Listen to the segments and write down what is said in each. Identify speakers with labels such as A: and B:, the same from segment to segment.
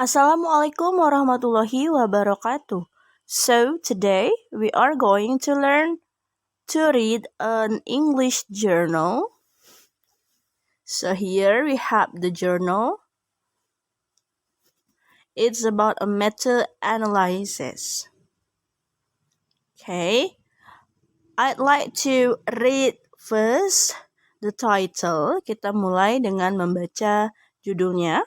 A: Assalamualaikum warahmatullahi wabarakatuh. So today we are going to learn to read an English journal. So here we have the journal. It's about a meta-analysis. Okay, I'd like to read first the title. Kita mulai dengan membaca judulnya.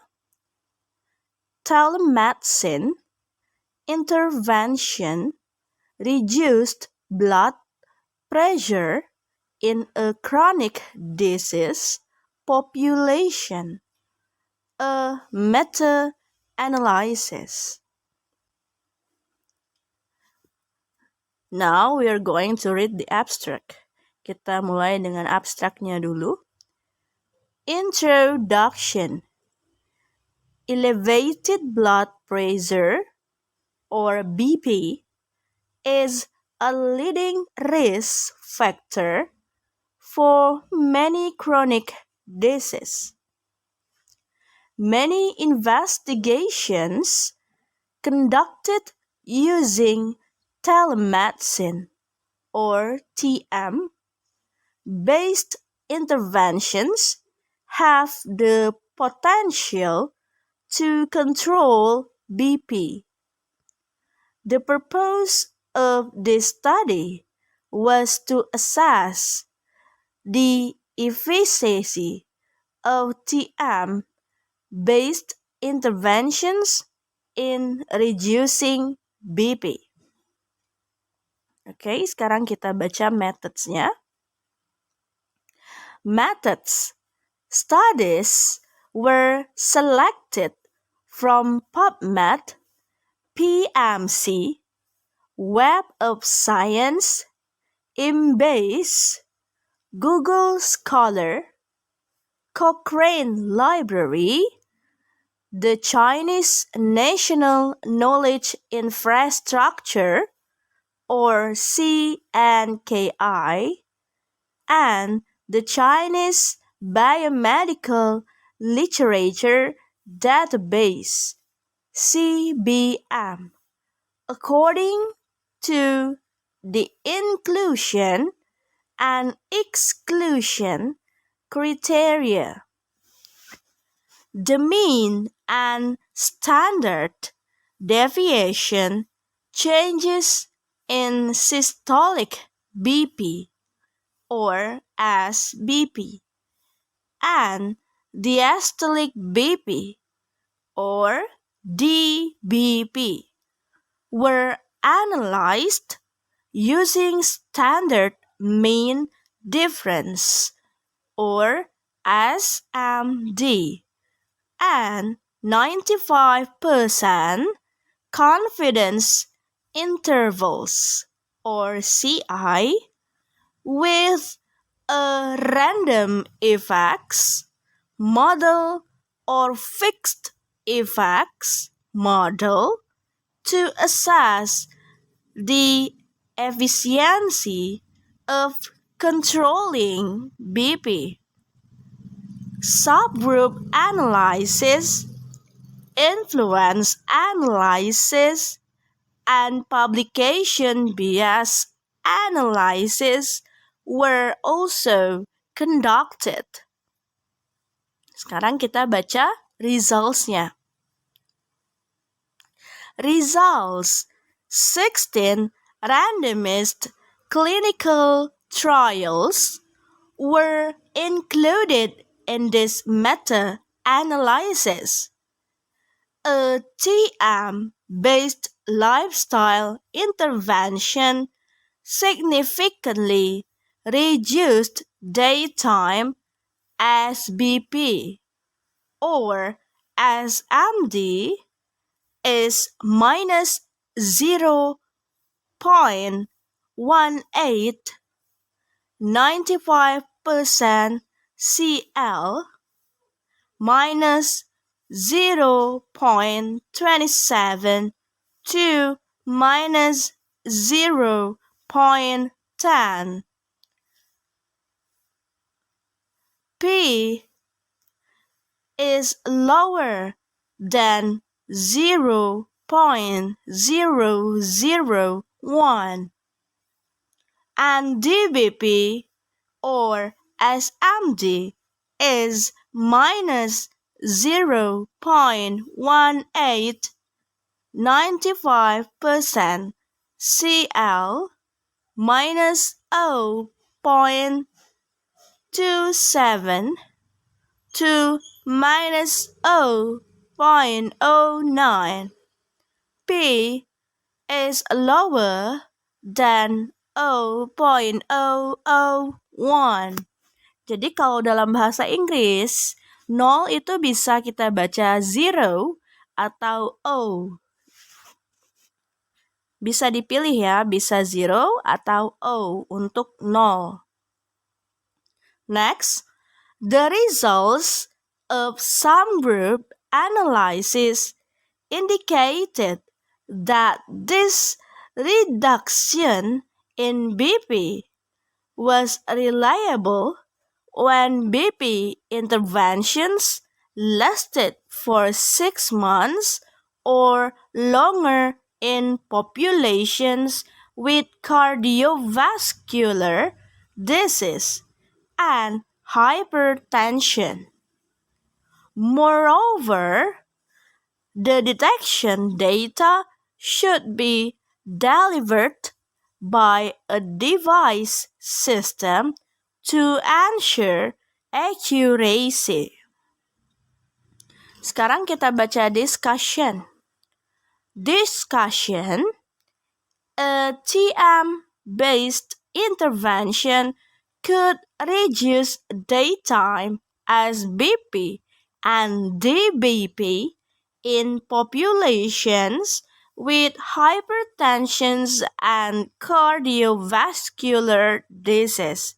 A: Telemedicine Intervention Reduced Blood Pressure in a Chronic Disease Population. A meta-analysis. Now we are going to read the abstract. Kita mulai dengan abstraknya dulu. Introduction. Elevated blood pressure, or BP, is a leading risk factor for many chronic diseases. Many investigations conducted using telemedicine, or TM, based interventions have the potential to control BP. The purpose of this study was to assess the efficacy of TM-based interventions in reducing BP. Oke, sekarang kita baca methods-nya. Methods. Studies were selected from PubMed, PMC, Web of Science, Embase, Google Scholar, Cochrane Library, the Chinese National Knowledge Infrastructure, or CNKI, and the Chinese Biomedical Literature Database, CBM, according to the inclusion and exclusion criteria. The mean and standard deviation changes in systolic BP, or SBP, and diastolic BP, or DBP, were analyzed using standard mean difference, or SMD, and 95% confidence intervals, or CI, with a random effects model or fixed effects model to assess the efficiency of controlling BP. Subgroup analysis, influence analysis, and publication bias analysis were also conducted. Sekarang kita baca results-nya. Results: 16 randomized clinical trials were included in this meta-analysis. A TM-based lifestyle intervention significantly reduced daytime SBP, or SMD, is minus 0.18, 95% CL, minus 0.27 to minus 0.10. P is lower than 0.001, and DBP or SMD is minus 0.1895%, Cl minus 0.27 to minus 0.09. P is lower than 0.001. Jadi kalau dalam bahasa Inggris, 0 itu bisa kita baca 0 atau O. Bisa dipilih ya, bisa 0 atau O untuk 0. Next, the results of some group analysis indicated that this reduction in BP was reliable when BP interventions lasted for 6 months or longer in populations with cardiovascular disease and hypertension. Moreover, the detection data should be delivered by a device system to ensure accuracy. Sekarang kita baca discussion. Discussion, a TM-based intervention could reduce daytime as BP and DBP in populations with hypertension and cardiovascular disease.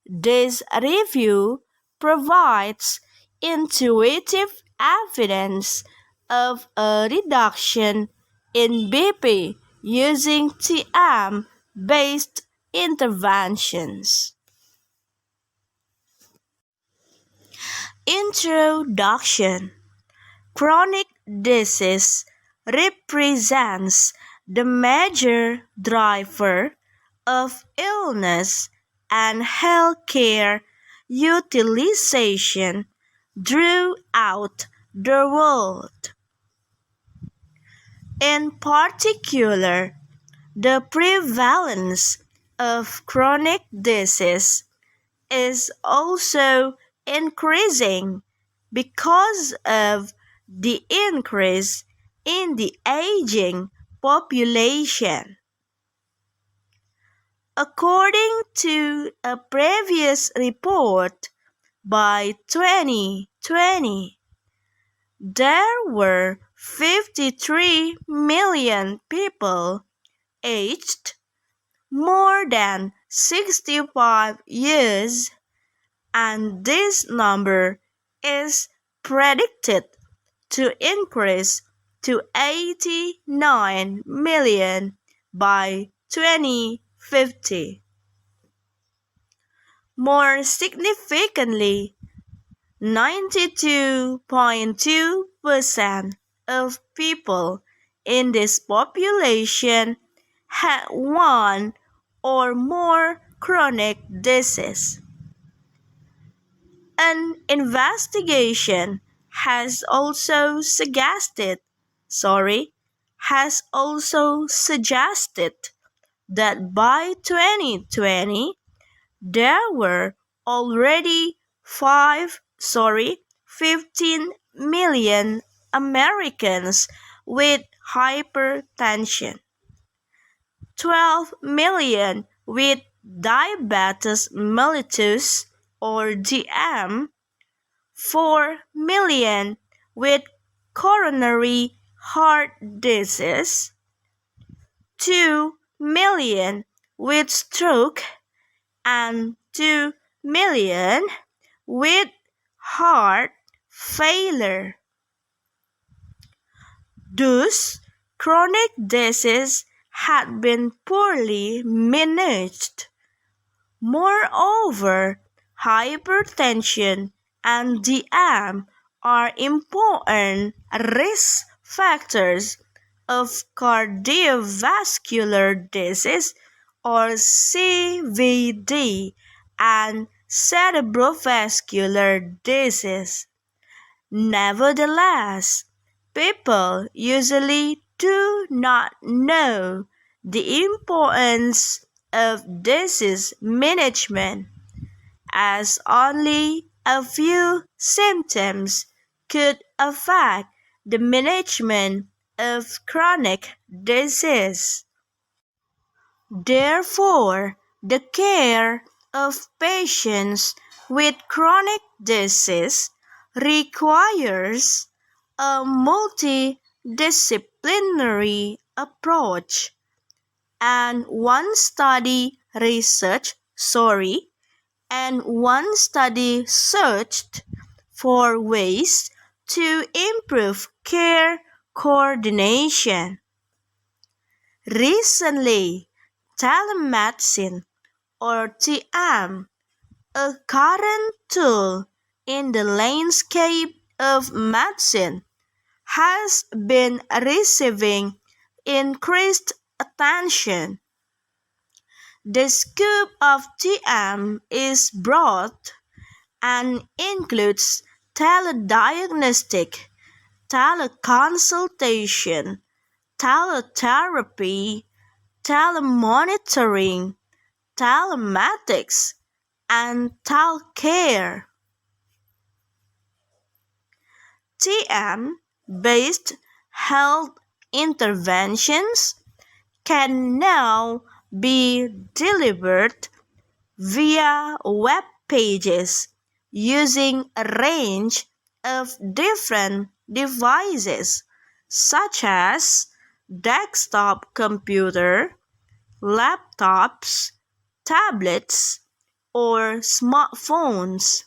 A: This review provides intuitive evidence of a reduction in BP using TM-based interventions. Introduction. Chronic disease represents the major driver of illness and healthcare utilization throughout the world. In particular, the prevalence of chronic disease is also increasing because of the increase in the aging population. According to a previous report by 2020, there were 53 million people aged more than 65 years, and this number is predicted to increase to 89 million by 2050. More significantly, 92.2% of people in this population had one or more chronic disease. An investigation has also suggested that by 2020 there were already 15 million Americans with hypertension, 12 million with diabetes mellitus or DM, 4 million with coronary heart disease, 2 million with stroke, and 2 million with heart failure. Thus, chronic disease had been poorly managed. Moreover, hypertension and DM are important risk factors of cardiovascular disease or CVD and cerebrovascular disease. Nevertheless, people usually do not know the importance of disease management, as only a few symptoms could affect the management of chronic disease. Therefore, the care of patients with chronic disease requires a multidisciplinary approach, and one study searched for ways to improve care coordination. Recently, telemedicine or TM, a current tool in the landscape of medicine, has been receiving increased attention. The scope of TM is broad and includes telediagnostic, teleconsultation, teletherapy, telemonitoring, telematics, and telecare. TM-based health interventions can now be delivered via web pages using a range of different devices such as desktop computer, laptops, tablets, or smartphones.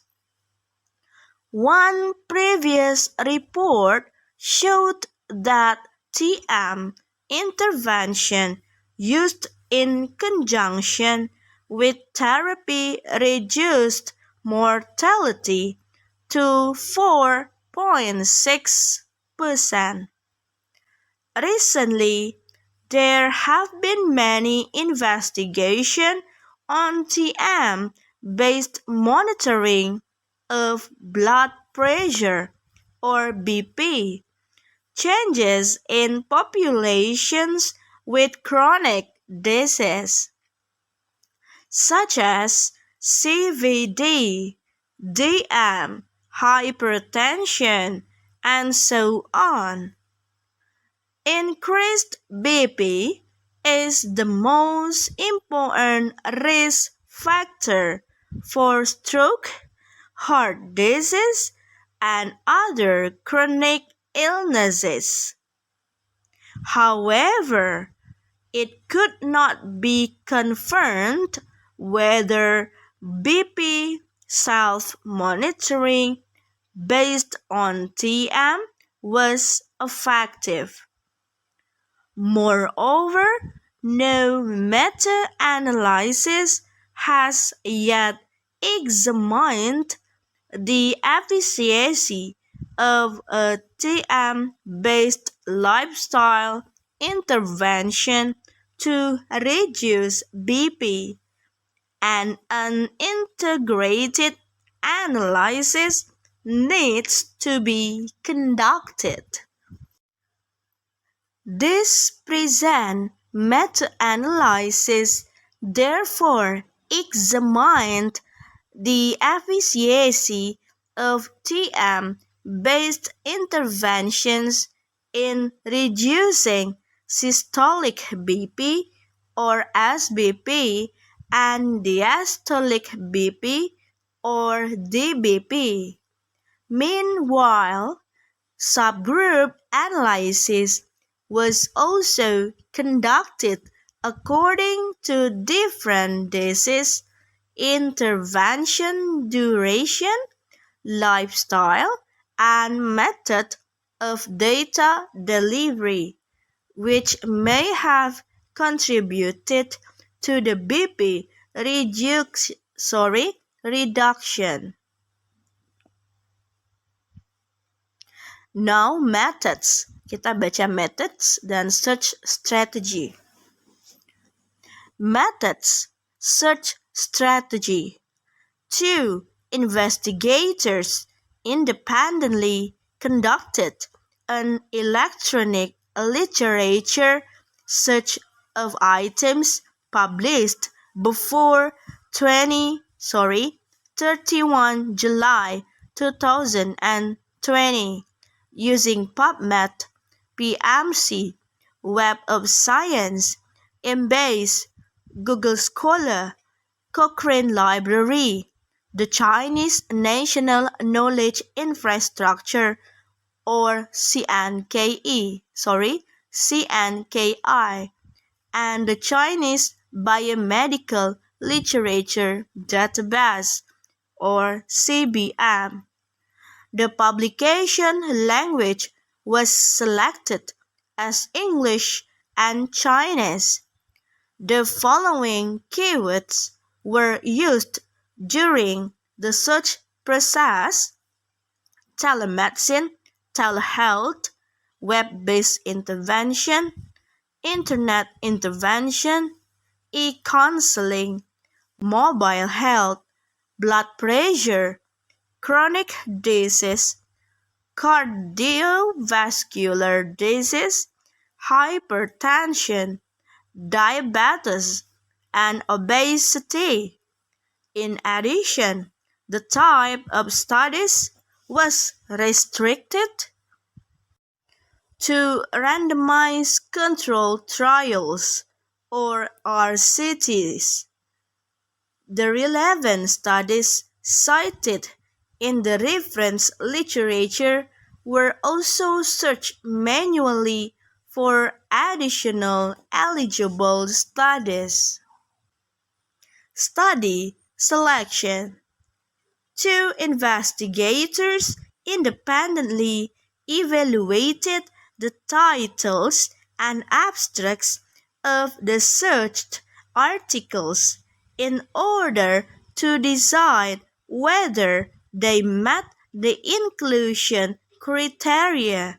A: One previous report showed that TM intervention used in conjunction with therapy reduced mortality to 4.6%. Recently, there have been many investigations on TM-based monitoring of blood pressure or BP, changes in populations with chronic disease, such as CVD, DM, hypertension, and so on. Increased BP is the most important risk factor for stroke, heart disease, and other chronic illnesses. However, it could not be confirmed whether BP self-monitoring based on TM was effective. Moreover, no meta-analysis has yet examined the efficacy of a TM-based lifestyle intervention to reduce BP, and an integrated analysis needs to be conducted. This present meta-analysis therefore examined the efficacy of TM-based interventions in reducing systolic BP or SBP and diastolic BP or DBP. Meanwhile, subgroup analysis was also conducted according to different disease, intervention duration, lifestyle, and method of data delivery, which may have contributed to the BP reduction. Now, methods Kita baca methods dan search strategy. Methods, search strategy. 2. Investigators independently conducted an electronic literature search of items published before 31 July 2020 using PubMed, PMC, Web of Science, Embase, Google Scholar, Cochrane Library, the Chinese National Knowledge Infrastructure or CNKI, and the Chinese Biomedical Literature Database or CBM. The publication language was selected as English and Chinese. The following keywords were used during the search process: telemedicine, telehealth, web-based intervention, internet intervention, e-counseling, mobile health, blood pressure, chronic disease, cardiovascular disease, hypertension, diabetes, and obesity. In addition, the type of studies was restricted to randomized controlled trials or RCTs. The relevant studies cited in the reference literature were also searched manually for additional eligible studies. Study selection. 2 investigators independently evaluated the titles and abstracts of the searched articles in order to decide whether they met the inclusion criteria.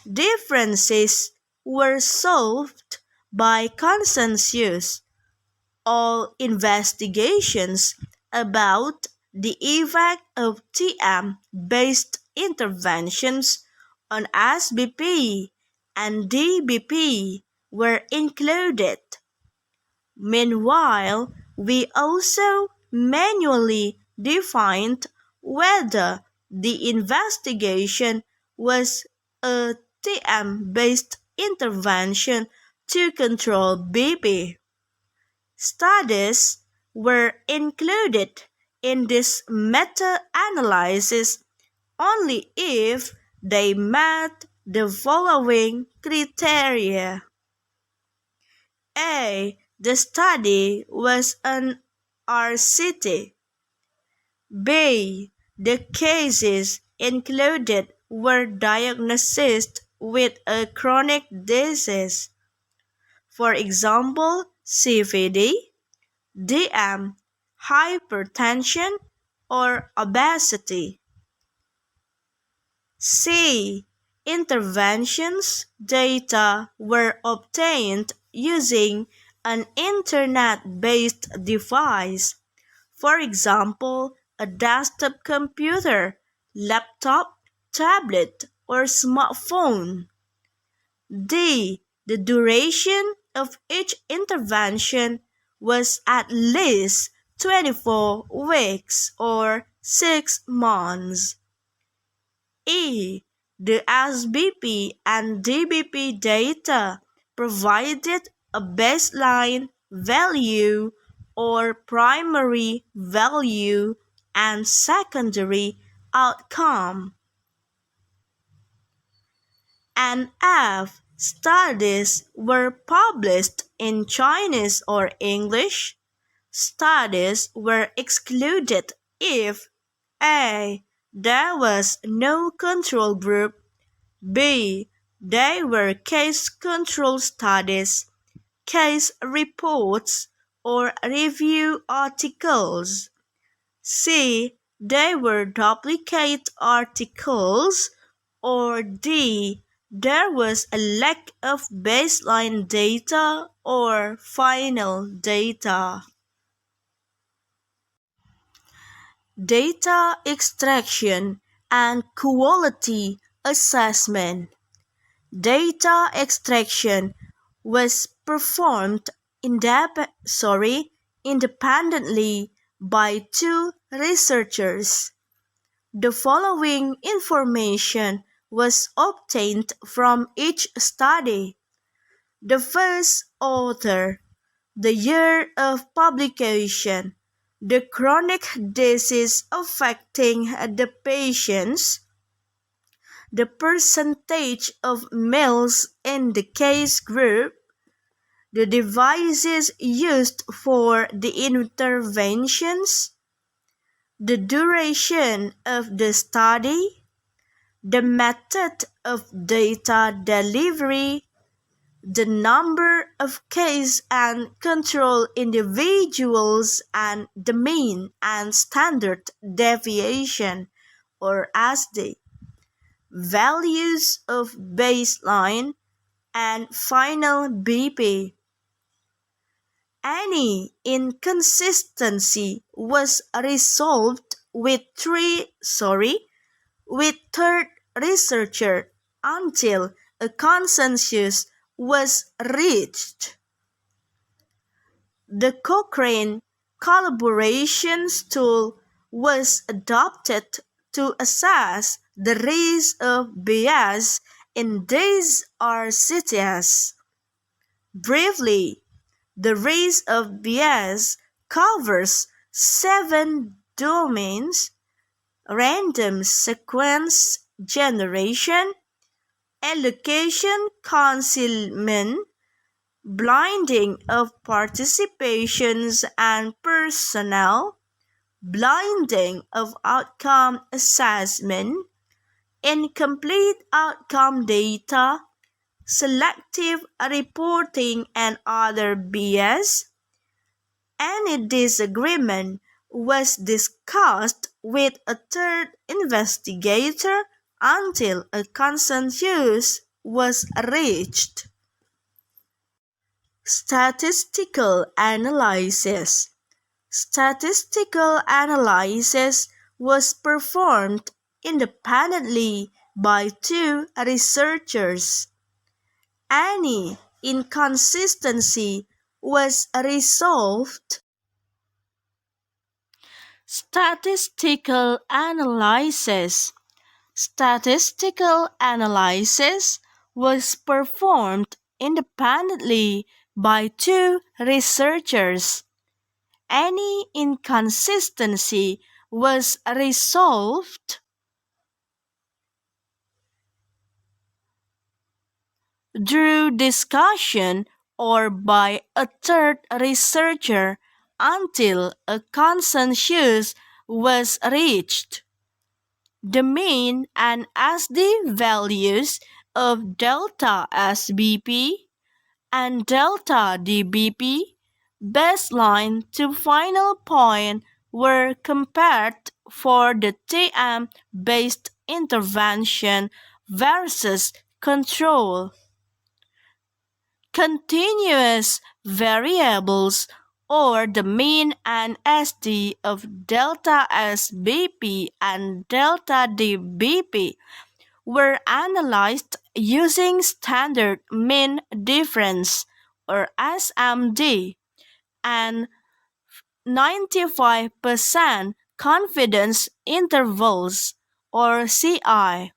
A: Differences were solved by consensus. All investigations about the effect of TM-based interventions on SBP and DBP were included. Meanwhile, we also manually defined whether the investigation was a TM-based intervention to control BP. Studies were included in this meta-analysis only if they met the following criteria. A. The study was an RCT. B. The cases included were diagnosed with a chronic disease. For example, CVD, DM, hypertension, or obesity. C. Interventions data were obtained using an internet-based device. For example, a desktop computer, laptop, tablet, or smartphone. D. The duration of each intervention was at least 24 weeks or 6 months. E. The SBP and DBP data provided a baseline value or primary value and secondary outcome. And F. Studies were published in Chinese or English. Studies were excluded if A. There was no control group. B. They were case control studies, case reports, or review articles. C. They were duplicate articles. Or D. there was a lack of baseline data or final data. Data extraction and quality assessment. Data extraction was performed independently by two researchers. The following information was obtained from each study. The first author, the year of publication, the chronic disease affecting the patients, the percentage of males in the case group, the devices used for the interventions, the duration of the study, the method of data delivery, the number of case and control individuals, and the mean and standard deviation or SD, values of baseline and final BP. Any inconsistency was resolved with third researcher until a consensus was reached. The Cochrane collaboration tool was adopted to assess the risk of bias in these RCTs. Briefly, the risk of bias covers 7 domains: random sequence generation, allocation concealment, blinding of participations and personnel, blinding of outcome assessment, incomplete outcome data, selective reporting, and other bias. Any disagreement was discussed with a third investigator until a consensus was reached. Statistical analysis. Statistical analysis was performed independently by two researchers. Any inconsistency was resolved. Statistical analysis. Statistical analysis was performed independently by two researchers. Any inconsistency was resolved through discussion or by a third researcher until a consensus was reached. The mean and SD values of delta SBP and delta DBP baseline to final point were compared for the TM-based intervention versus control. Continuous variables or the mean and SD of delta SBP and delta DBP were analyzed using standard mean difference or SMD and 95% confidence intervals or CI.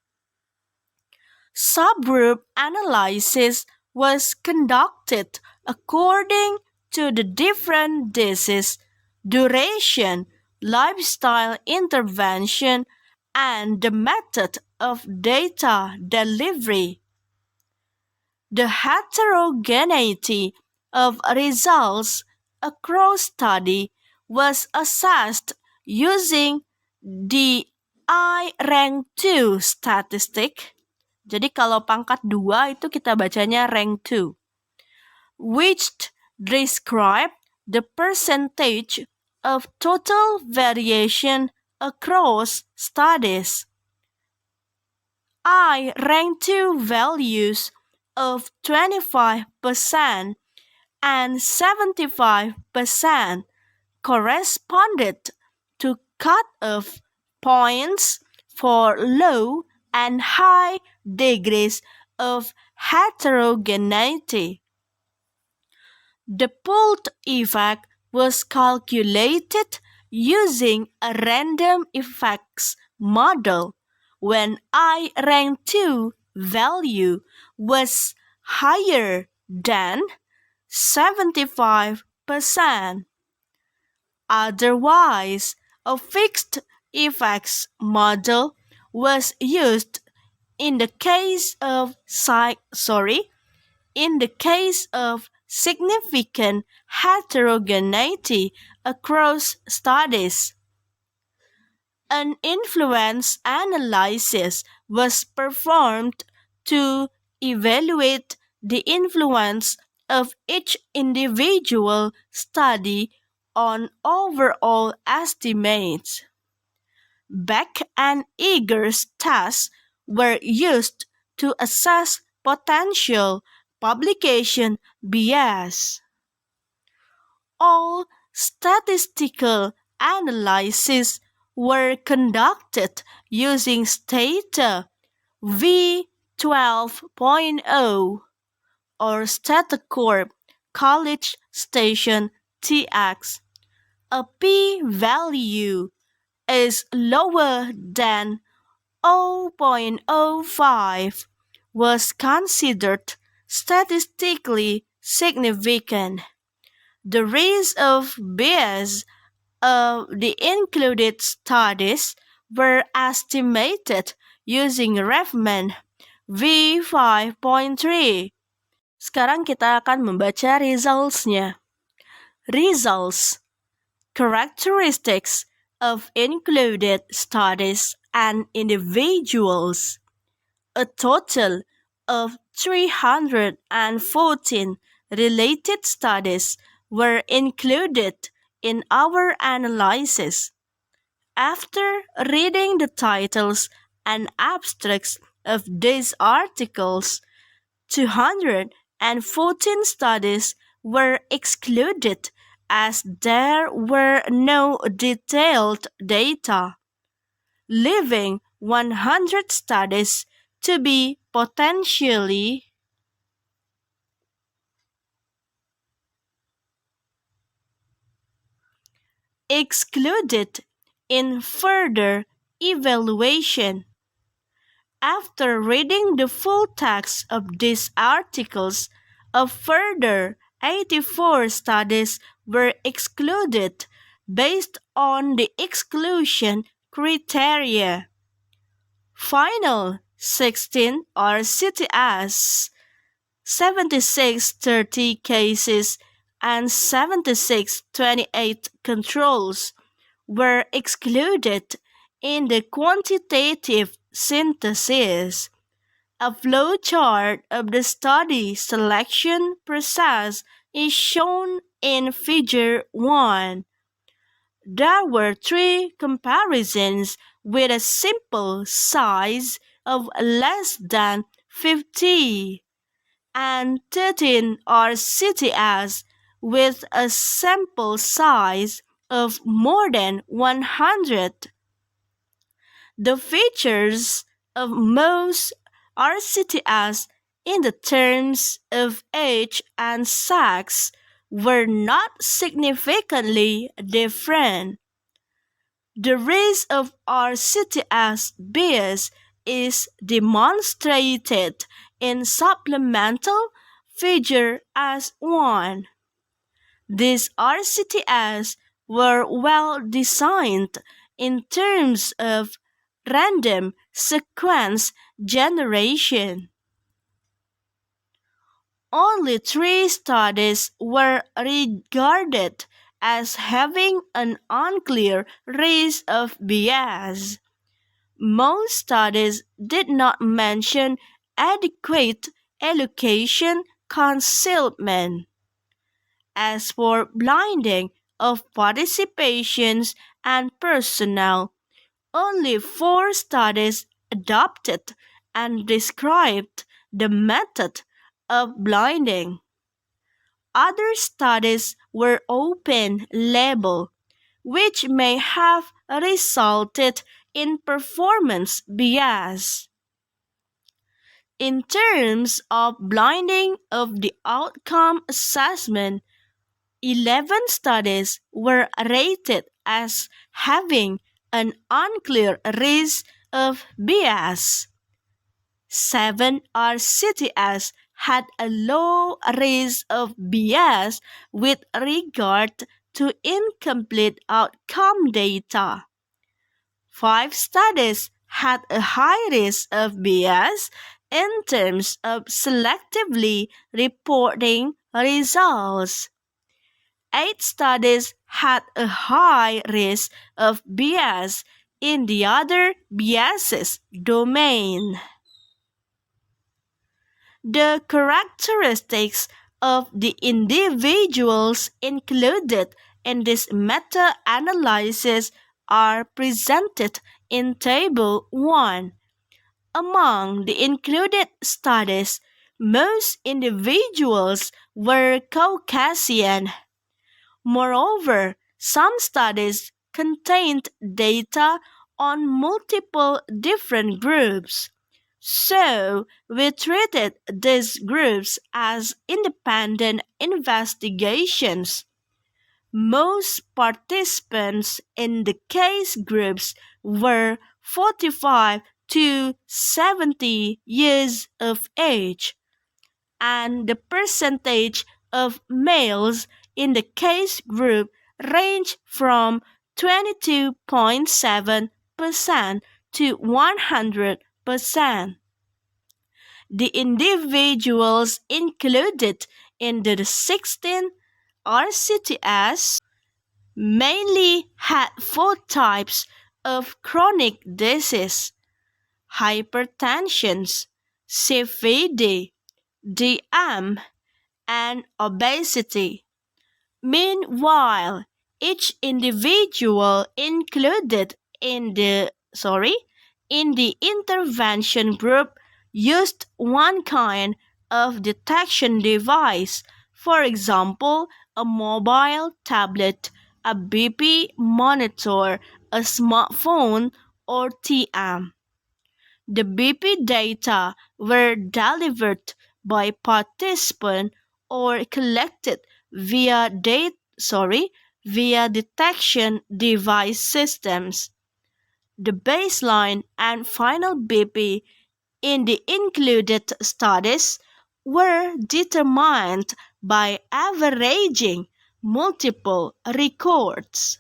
A: Subgroup analysis was conducted according to the different disease, duration, lifestyle intervention, and the method of data delivery. The heterogeneity of results across study was assessed using the I-rank 2 statistic. Jadi kalau pangkat 2 itu kita bacanya rank 2, which describe the percentage of total variation across studies. I ranked two values of 25% and 75% corresponded to cut-off points for low and high degrees of heterogeneity. The pooled effect was calculated using a random effects model when I rank 2 value was higher than 75%. Otherwise, a fixed effects model was used in the case of significant heterogeneity across studies. An influence analysis was performed to evaluate the influence of each individual study on overall estimates. Beck and Eager's tests were used to assess potential publication bias. All statistical analyses were conducted using Stata V12.0 or StataCorp College Station TX. A p-value is lower than 0.05 was considered statistically significant. The risk of bias of the included studies were estimated using Revman V5.3. Sekarang kita akan membaca results-nya. Results. Characteristics of included studies and individuals. A total of 314 related studies were included in our analysis. After reading the titles and abstracts of these articles, 214 studies were excluded as there were no detailed data, leaving 100 studies to be potentially excluded in further evaluation. After reading the full text of these articles, a further 84 studies were excluded based on the exclusion criteria. Final 16 are CTS, 7630 cases and 7628 controls were excluded in the quantitative synthesis. A flowchart of the study selection process is shown in Figure 1. There were 3 comparisons with a sample size of less than 50 and 13 are CTS with a sample size of more than 100. The features of most RCTS in the terms of age and sex were not significantly different. The risk of RCTS bias is demonstrated in supplemental figure as 1. These RCTS were well designed in terms of random sequence generation. Only 3 studies were regarded as having an unclear risk of bias. Most studies did not mention adequate allocation concealment. As for blinding of participations and personnel, only 4 studies adopted and described the method of blinding. Other studies were open label, which may have resulted in performance bias. In terms of blinding of the outcome assessment, 11 studies were rated as having an unclear risk of bias. 7 RCTS had a low risk of bias with regard to incomplete outcome data. 5 studies had a high risk of bias in terms of selectively reporting results. 8 studies had a high risk of bias in the other biases domain. The characteristics of the individuals included in this meta-analysis are presented in Table 1. Among the included studies, most individuals were Caucasian. Moreover, some studies contained data on multiple different groups. So, we treated these groups as independent investigations. Most participants in the case groups were 45 to 70 years of age, and the percentage of males in the case group ranged from 22.7% to 100%. The individuals included in the 16 RCTS mainly had 4 types of chronic disease: hypertension, CVD, DM, and obesity. Meanwhile, each individual included in the intervention group used one kind of detection device, for example, a mobile tablet, a BP monitor, a smartphone, or TM. The BP data were delivered by participant or collected via detection device systems. The baseline and final BP in the included studies were determined by averaging multiple records.